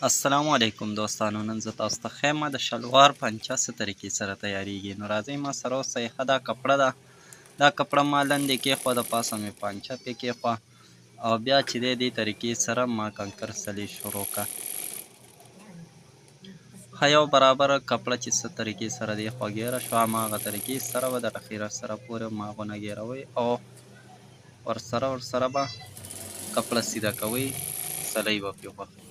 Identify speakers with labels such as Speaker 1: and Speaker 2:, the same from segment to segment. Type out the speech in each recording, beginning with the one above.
Speaker 1: السلام علیکم دوستانو، نن زه تاسو ته ښیم د شلوار پنچه څه طریقې سره تیاریږي. نو راځئ ما سره اوسئ. ښه دا کپړه ده، دا کپړه ما لاندې کېښوده، پاسه مې پنچه پرې کېښوه او بیا چې دی دې طریقې سره ما کنکر سلې شروع کړه. ښه یو برابره کپړه چې څه طریقې سره دې خوا ګیره شوه، هماغه طریقې سره به د اخره سره پورې ماغونه ګیروئ او ورسره به کپړه سیده کوئ، سلۍ به پرې وهئ.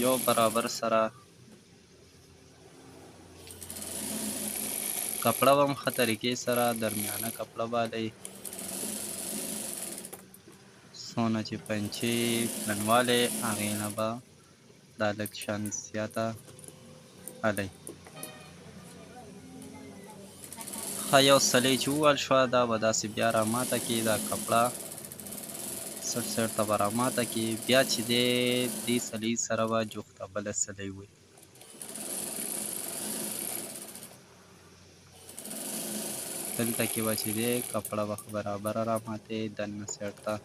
Speaker 1: یو برابر سره کپړه به هم ښه طریقې سره درمیانه کپړه بالئ، څونه چې پنچې پلنوالی هغې نه به دا لږ شان زیاته هلئ. ښه یو سلۍ چې ووهل شوه، دا به داسې بیا راماته کړي، دا کپړه سټ سټ ته به راماته کړي. بیا چې دی دې سلۍ سره به جفته بله سلۍ وهي. دلته کې به چې دی کپړه به برابره راماتئ دننه سایډ ته،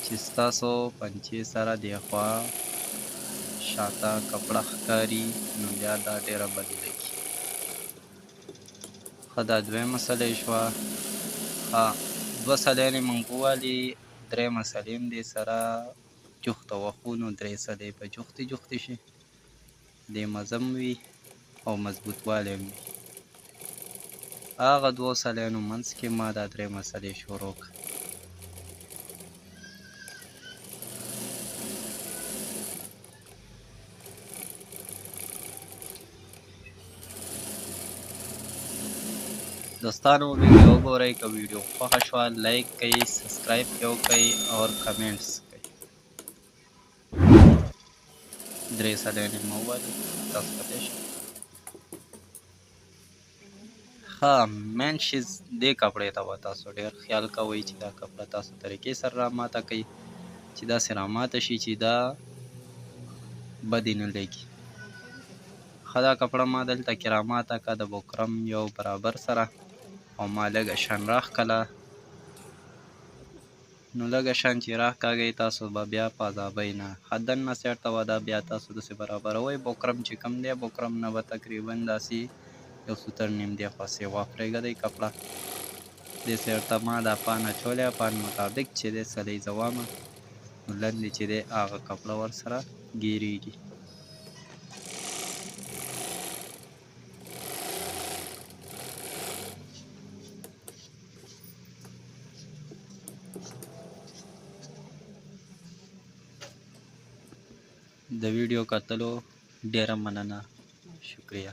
Speaker 1: چې ستاسو پنچې سره دې خوا شاته کپړه ښکاري، نو بیا دا ډېره بدې لګي. ښه دا دویمه سلۍ شوه. ښه دوه سلیانې موږ ووهلې، درېیمه سلۍ هم دې سره جوخته وهو، نو درې سلۍ به جوختې جوختې شي، دې مزه هم وي او مضبوط والی هم وي. هغه دوو سلیانو منځ کې ما دا درېیمه سلۍ شروع کړه. دوستانو ویډیو وګورئ، که ویډیو خوښه شوه لایک کړئ، سبسکرایب یې وکړئ او کمنټس کړئ. درې سلیانې مو ووهلې، تاسو کتلی شئ. ښه مین شیز دې کپړې ته به تاسو ډېر خیال کوئ چې دا کپړه تاسو طریقې سره راماته کړئ، چې داسې راماته شي چې دا بدې نه لګي. ښه دا کپړه ما دلته کې راماته کړه د بوکرم یو برابر سره، او ما لږه شان راښکله. نو لږه شان چې راښکاږئ تاسو به بیا په عذابئ نه، ښه دننه سایډ ته به دا بیا تاسو داسې برابروئ. بوکرم چې کوم دی، بوکرم نه به تقریبا داسې یو سوتر نیم دې خوا سیوا پرېږدئ کپړه. دې سایډ ته ما دا پان اچولی، پان مطابق چې دی سلۍ زه وهمه، نو لاندې چې دی هغه کپړه ورسره ګیرېږي. د ویډیو کتلو ډېره مننه، شکریه.